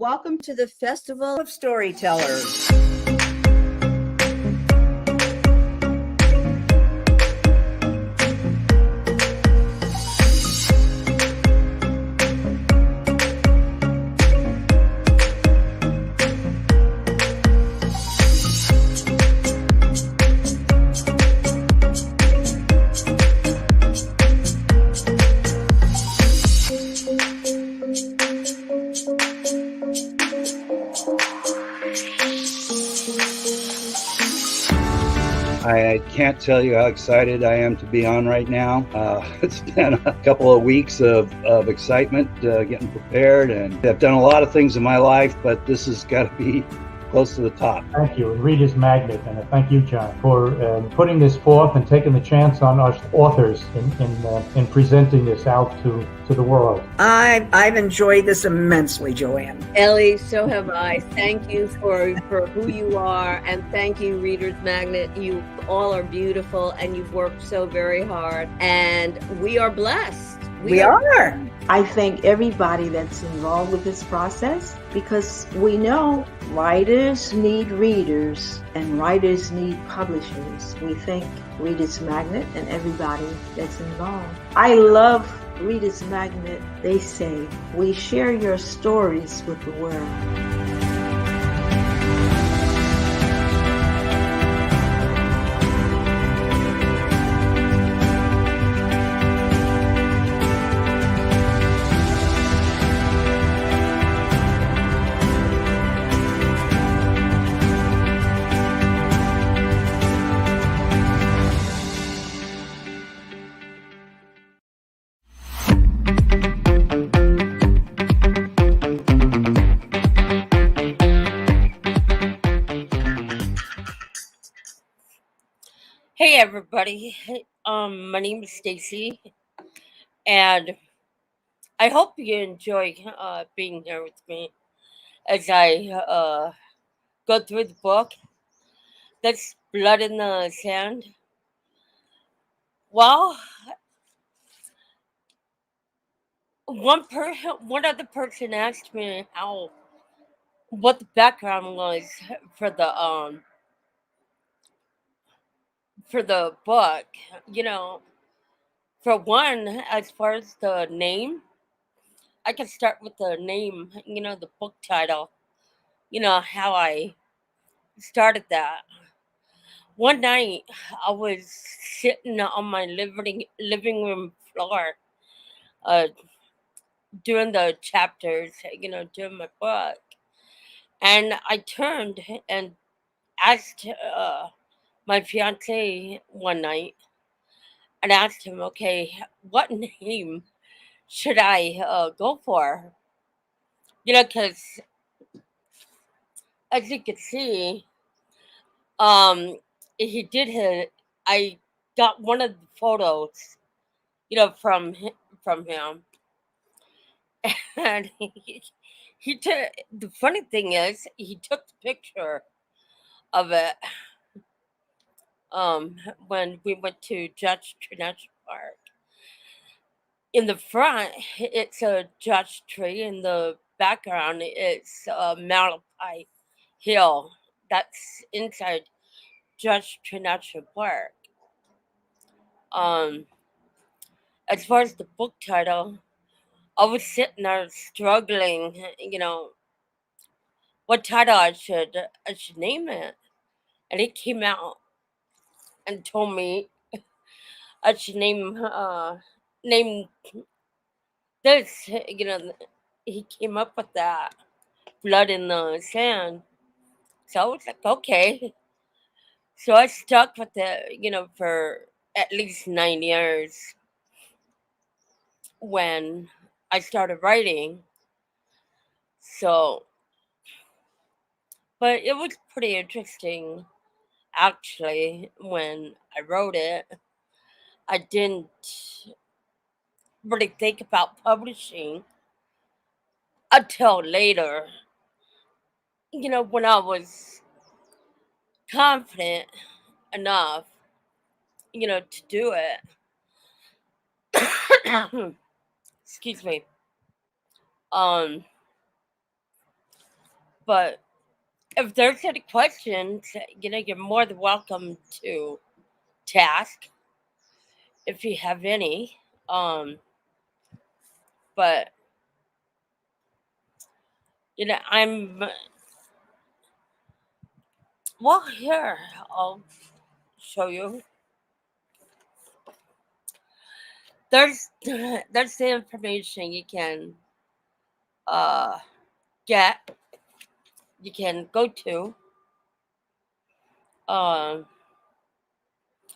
Welcome to the Festival of Storytellers. I can't tell you how excited I am to be on right now. It's been a couple of weeks of excitement getting prepared, and I've done a lot of things in my life, but this has got to be close to the top. Thank you, and Reader's Magnet, and thank you, John, for putting this forth and taking the chance on us authors in presenting this out to the world. I've enjoyed this immensely, Joanne. Ellie, so have I. Thank you for who you are, and thank you, Reader's Magnet. You all are beautiful, and you've worked so very hard, and we are blessed. We are. I thank everybody that's involved with this process, because we know writers need readers and writers need publishers. We thank Reader's Magnet and everybody that's involved. I love Reader's Magnet. They say, we share your stories with the world. Hey everybody, my name is Stacie, and I hope you enjoy being here with me as I go through the book. That's Blood in the Sand. Well, one other person asked me what the background was for the book. For one, as far as the name, I can start with the name, the book title, how I started that. One night, I was sitting on my living room floor, doing the chapters, doing my book, and I turned and asked my fiance one night, and asked him, okay, what name should I go for? Because as you can see, he did I got one of the photos, from him, and he took. The funny thing is, he took the picture of it when we went to Judge Tree National Park. In the front, it's a judge tree. In the background, it's Malachi Hill. That's inside Judge Tree National Park. As far as the book title, I was sitting there struggling, what title I should name it, and he came out and told me I should name this. He came up with that, Blood in the Sand. So I was like, okay. So I stuck with it, for at least 9 years when I started writing. So, but it was pretty interesting, actually, when I wrote it. I didn't really think about publishing until later, when I was confident enough, to do it. Excuse me. But if there's any questions, you're more than welcome to ask if you have any. But I'm well here. I'll show you. There's there's the information you can uh get. You can go to. Um,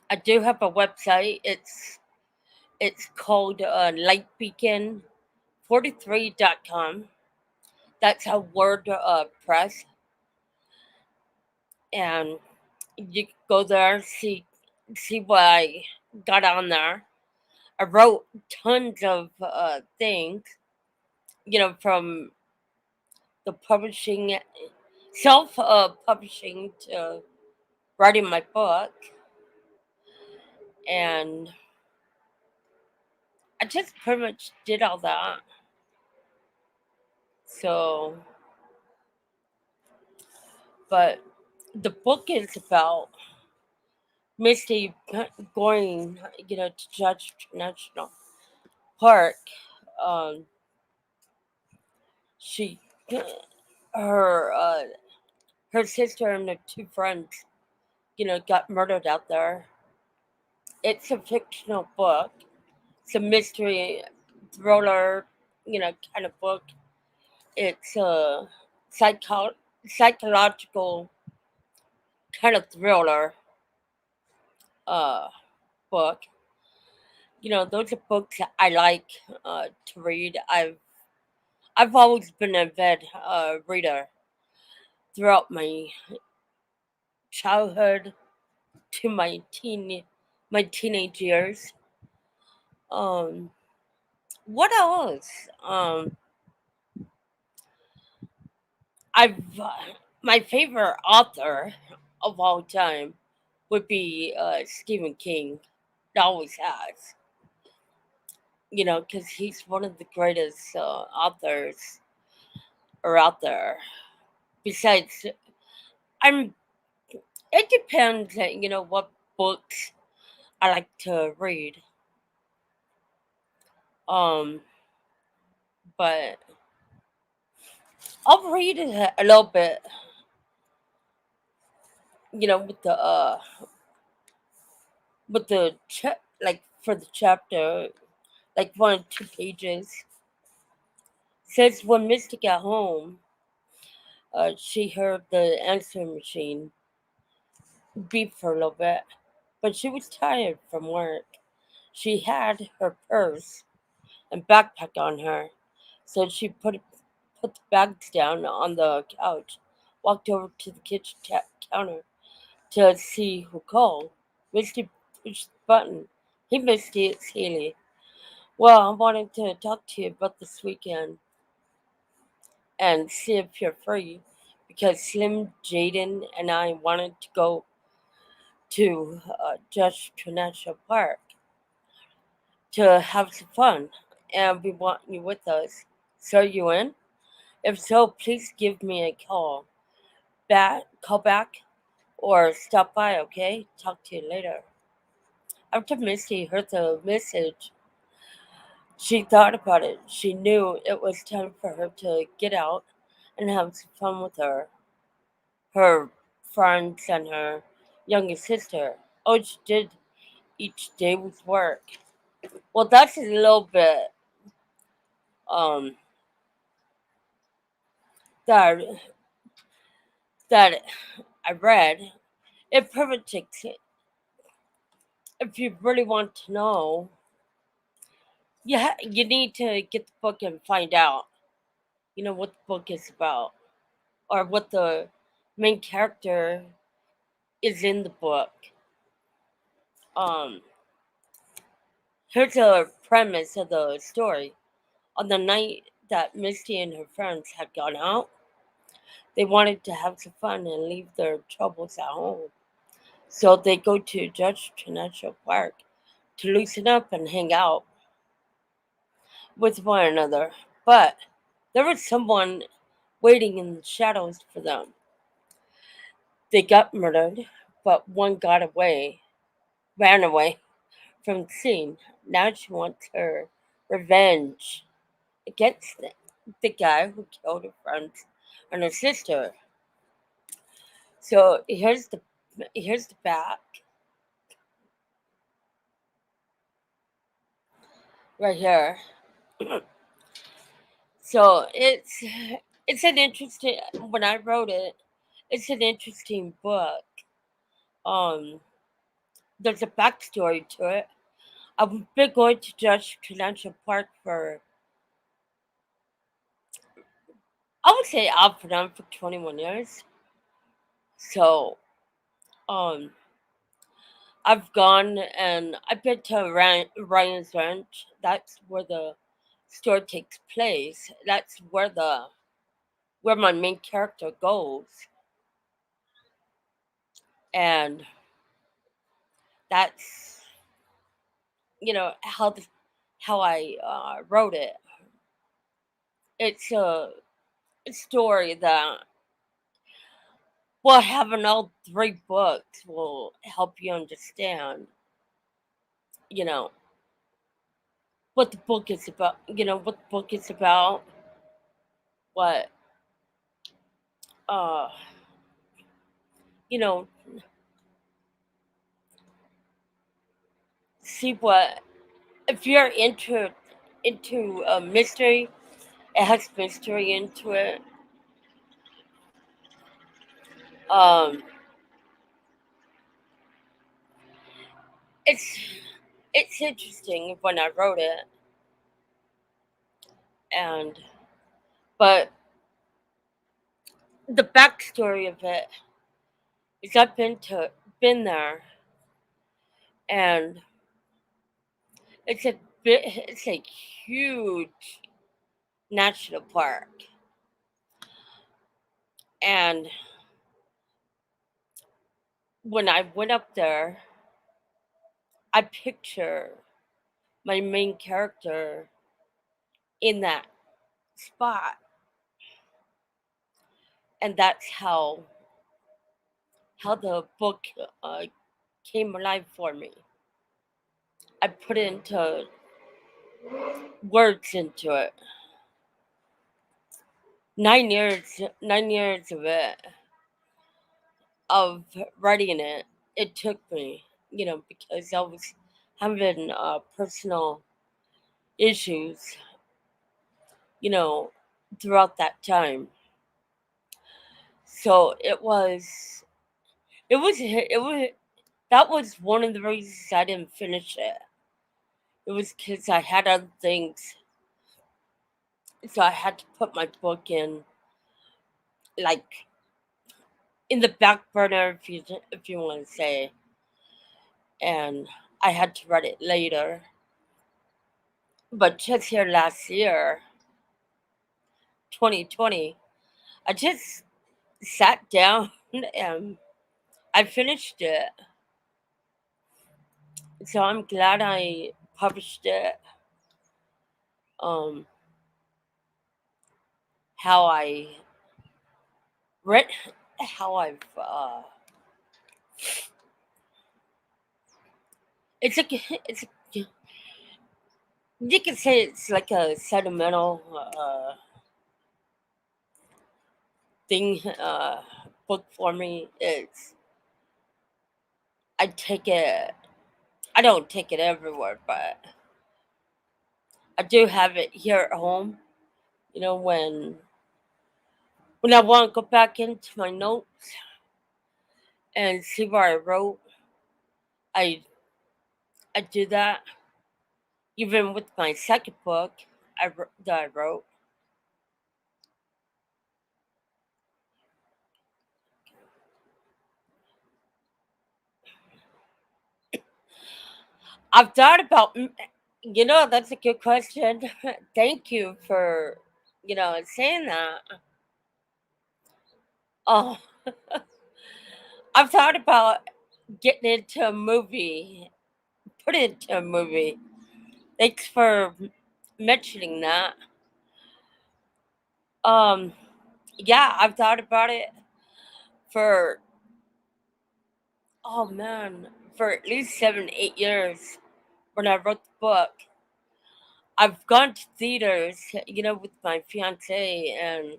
I do have a website. It's called lightbeacon43.com. That's a word press, and you can go there, see what I got on there. I wrote tons of things, from the publishing, self publishing to writing my book, and I just pretty much did all that. So, but the book is about Misty going, to Judge National Park. Um, she, her, her sister and her two friends, got murdered out there. It's a fictional book. It's a mystery thriller, kind of book. It's a psychological kind of thriller uh, book. Those are books that I like to read. I've always been a avid reader throughout my childhood to my teenage years. Um, what else? I've My favorite author of all time would be Stephen King. It always has. Because he's one of the greatest authors are out there. Besides, I'm. It depends, what books I like to read. Um, but I'll read a little bit, with the like for the chapter, like 1 or 2 pages. Says when Misty got home, she heard the answering machine beep for a little bit, but she was tired from work. She had her purse and backpack on her, so she put the bags down on the couch, walked over to the kitchen counter to see who called. Misty pushed the button. Hey, Misty, it's Haley. Well, I wanted to talk to you about this weekend and see if you're free because Slim, Jaden, and I wanted to go to Judge National Park to have some fun, and we want you with us. So, are you in? If so, please give me a call back, or stop by, okay? Talk to you later. After Misty heard the message, she thought about it. She knew it was time for her to get out and have some fun with her friends and her younger sister. Oh, she did. Each day was work. Well, that's a little bit um that that I read. It pretty much if you really want to know, you need to get the book and find out, what the book is about or what the main character is in the book. Um, Here's a premise of the story. On the night that Misty and her friends had gone out, they wanted to have some fun and leave their troubles at home. So they go to Judge National Park to loosen up and hang out with one another. But there was someone waiting in the shadows for them. They got murdered, but one ran away from the scene. Now she wants her revenge against the guy who killed her friend and her sister. So here's the back right here. So it's an interesting, when I wrote it, it's an interesting book. Um, there's a backstory to it. I've been going to Judge Financial Park for, I would say, off and on for 21 years. So um, I've gone and I've been to Ryan's Ranch. That's where the store takes place. That's where my main character goes, and that's how I wrote it. It's a story that, well, having all three books will help you understand, you know, what the book is about. What the book is about. What uh, you know, see what if you're into mystery. It has mystery into it. Um, it's it's interesting when I wrote it, and but the backstory of it is been there, and it's a huge national park, and when I went up there, I picture my main character in that spot, and that's how the book uh, came alive for me. I put into words into it. 9 years of it, of writing it. It took me, because I was having personal issues, you know, throughout that time. So it was that was one of the reasons I didn't finish it. It was because I had other things, so I had to put my book like in the back burner, if you want to say, and I had to write it later. But just here last year, 2020, I just sat down and I finished it. So I'm glad I published it. Um, how I read, how I've. It's a. It's a, you can say it's like a sentimental thing. Book for me. I take it. I don't take it everywhere, but I do have it here at home. When I want to go back into my notes and see where I wrote, I I do that. Even with my second book, that I wrote, I've thought about. That's a good question. Thank you for saying that. Oh, I've thought about getting into a movie, put it into a movie. Thanks for mentioning that. Um, Yeah, I've thought about it for, oh man, for at least 7, 8 years when I wrote the book. I've gone to theaters, with my fiance, and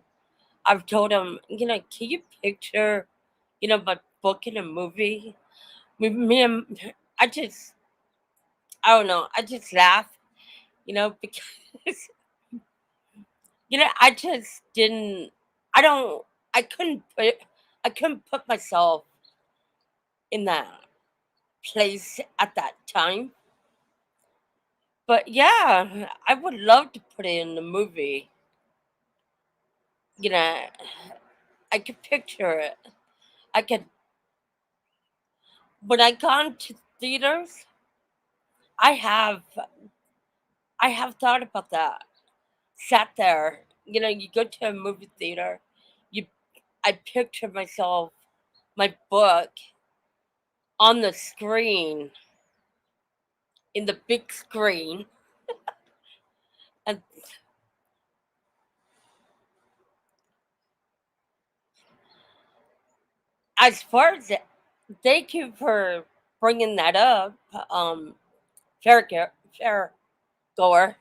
I've told him, can you picture, my book in a movie? Me and I just, I don't know, I just laugh, because, I just didn't, I don't, I couldn't put myself in that place at that time. But yeah, I would love to put it in the movie. You know, I could picture it. I could, when I gone to theaters, I have, I have thought about that. Sat there, you go to a movie theater, you, I picture myself, my book on the screen, in the big screen, and as far as thank you for bringing that up, fair, fair goer,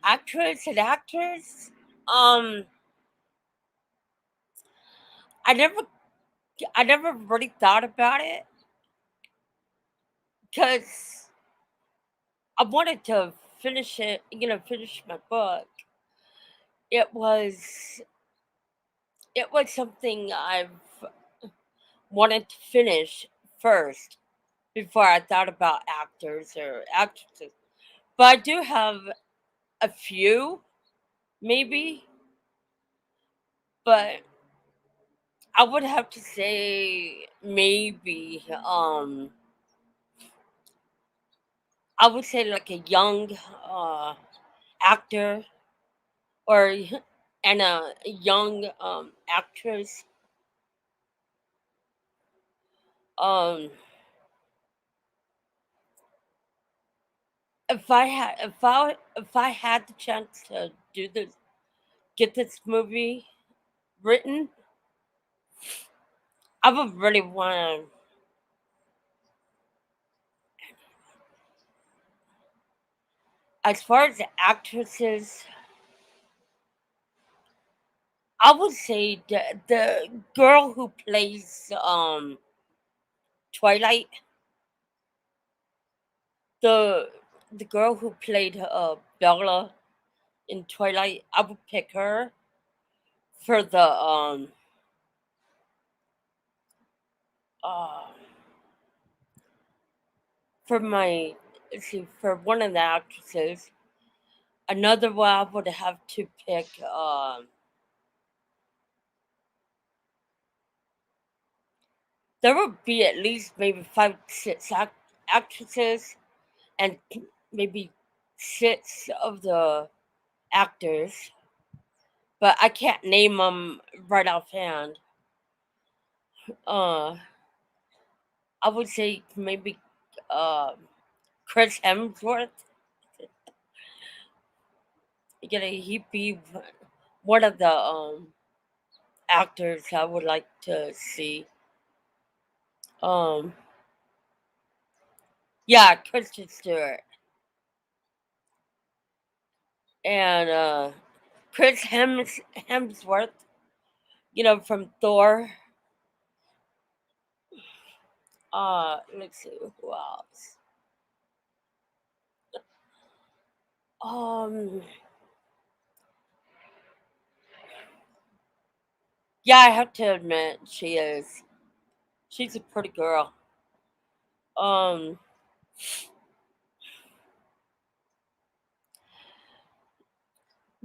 actress and actors. Um, I never, I never really thought about it because I wanted to finish it. Finish my book. It was, it was something I've wanted to finish first before I thought about actors or actresses. But I do have a few, maybe, but I would have to say maybe I would say like a young actor or and a young actress. Um if I had the chance to do this, get this movie written, I would really want to. As far as the actresses, I would say the girl who plays Twilight, the the girl who played Bella in Twilight, I would pick her for the uh for my, let's see, for one of the actresses. Another one I would have to pick. There would be at least maybe 5, 6 actresses and maybe 6 of the actors, but I can't name them right offhand. Uh, I would say maybe uh, Chris Hemsworth. He'd be one of the actors I would like to see. Um, yeah, Kristen Stewart and Hemsworth. From Thor. Let's see who else. Um, yeah, I have to admit she is. She's a pretty girl. Um,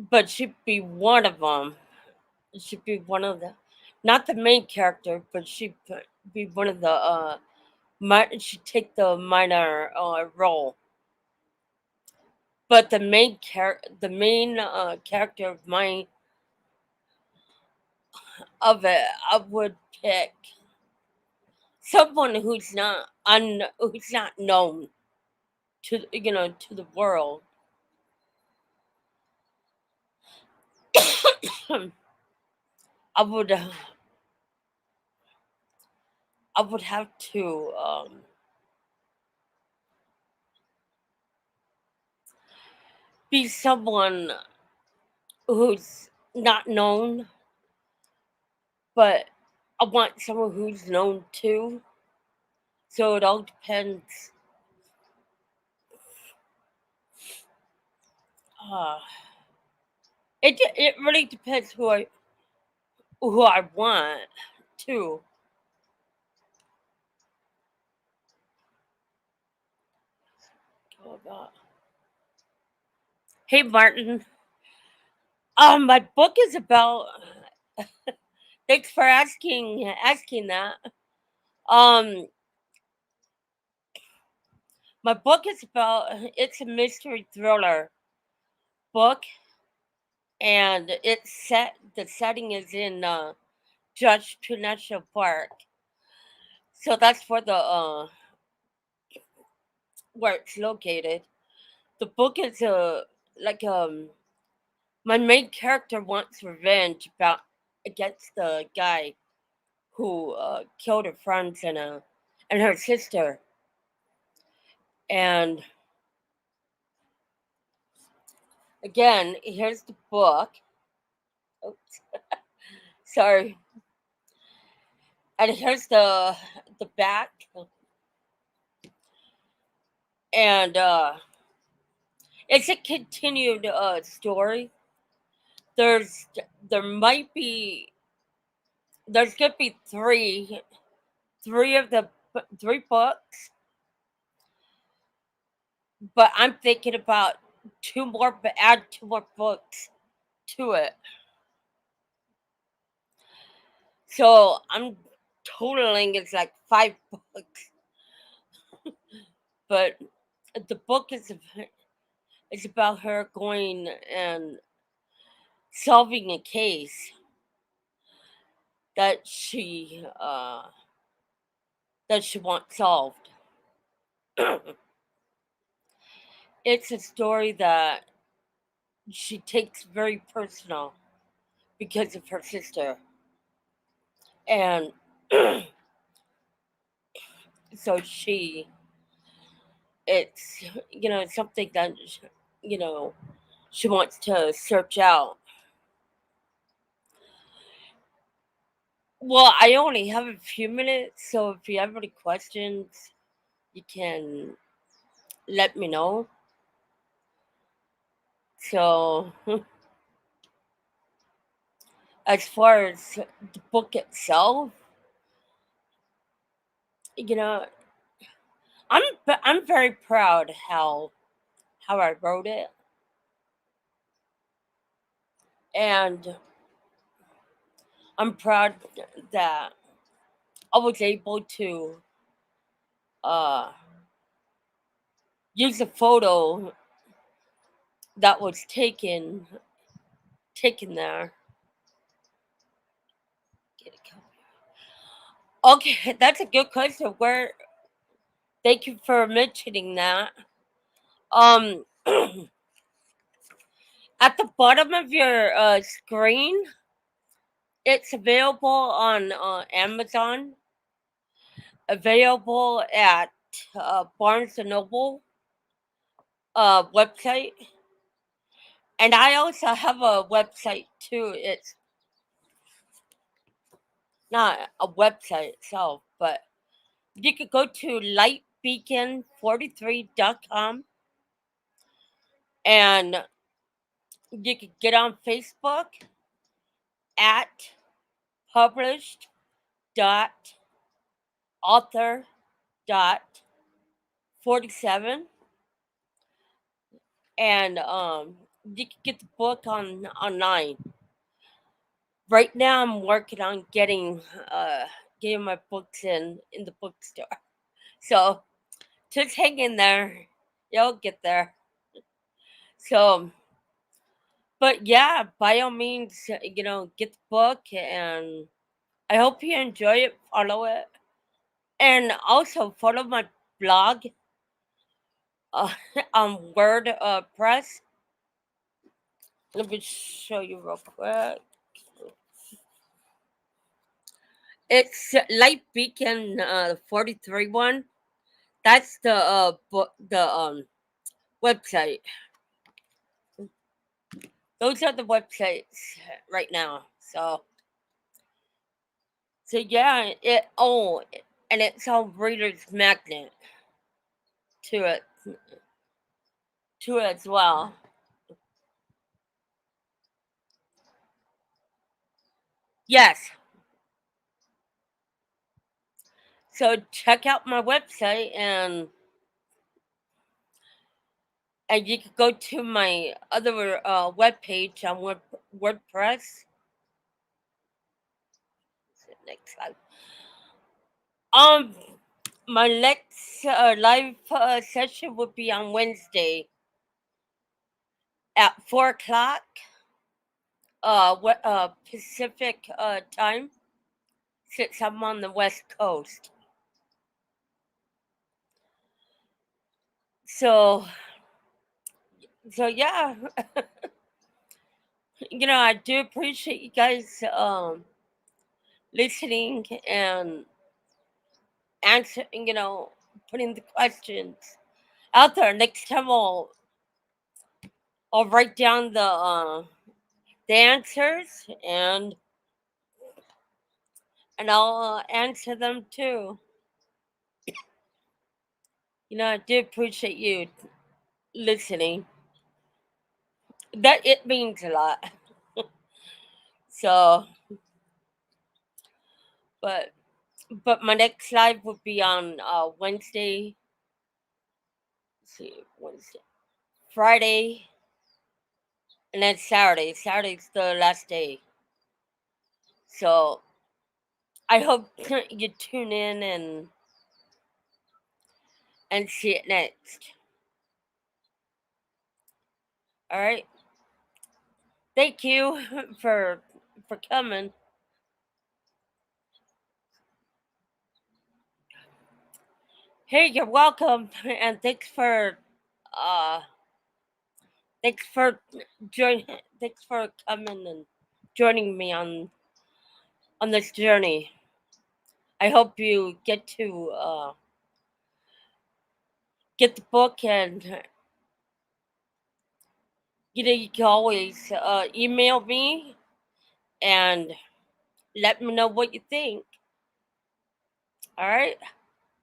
but she'd be one of them. She'd be one of the, not the main character, but she'd be one of the she'd take the minor role. But the main character of mine of it, I would pick someone who's not known to to the world. I would I would have to be someone who's not known, but I want someone who's known too. So it all depends. Uh, it really depends who I want too. Oh God. Hey Martin. My book is about. Thanks for asking that. Um, my book is about. It's a mystery thriller book, and it's set. The setting is in Judge Tree National Park. So that's where it's located. The book is like my main character wants revenge about against the guy who killed her friends and her sister. And again, here's the book. Oops, sorry. And here's the back. And it's a continued story. There's there might be there's gonna be three of the three books, but I'm thinking about add two more books to it. So I'm totaling it's like five books, but the book is about her going and solving a case that she wants solved. It's a story that she takes very personal because of her sister, and so it's something that you know she wants to search out. Well, I only have a few minutes, so if you have any questions, you can let me know. So, as far as the book itself, you know, I'm very proud how I wrote it, and I'm proud that I was able to uh, use a photo that was taken there. Okay, that's a good question. Where? Thank you for mentioning that. Um, at the bottom of your screen, it's available on Amazon. Available at Barnes and Noble website, and I also have a website too. It's not a website itself, but you could go to lightbeacon43.com, and you could get on Facebook at published dot author dot 47, and you can get the book online. Right now I'm working on getting my books in the bookstore. So just hang in there. You'll get there. So but yeah, by all means, get the book, and I hope you enjoy it, follow it. And also follow my blog uh, on WordPress. Let me show you real quick. It's Light Beacon 43 one. That's the website. Those are the websites right now. So yeah, and it's all Reader's Magnet to it as well. Yes. So check out my website and you can go to my other webpage on WordPress. Next slide. My next live session would be on Wednesday at 4:00 Pacific time, since I'm on the West Coast. So yeah, I do appreciate you guys listening and answering, putting the questions out there. Next time I'll write down the answers and I'll answer them too. I do appreciate you listening. That it means a lot. So, but my next live would be on Wednesday. Let's see, Wednesday, Friday, and then Saturday. Saturday's the last day. So I hope you tune in and see it next. All right. Thank you for coming. Hey, you're welcome, and thanks for coming and joining me on this journey. I hope you get to get the book, and you can always email me and let me know what you think. All right.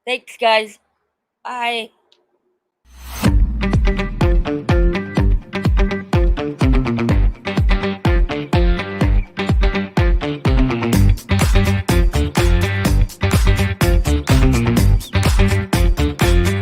Thanks, guys. Bye.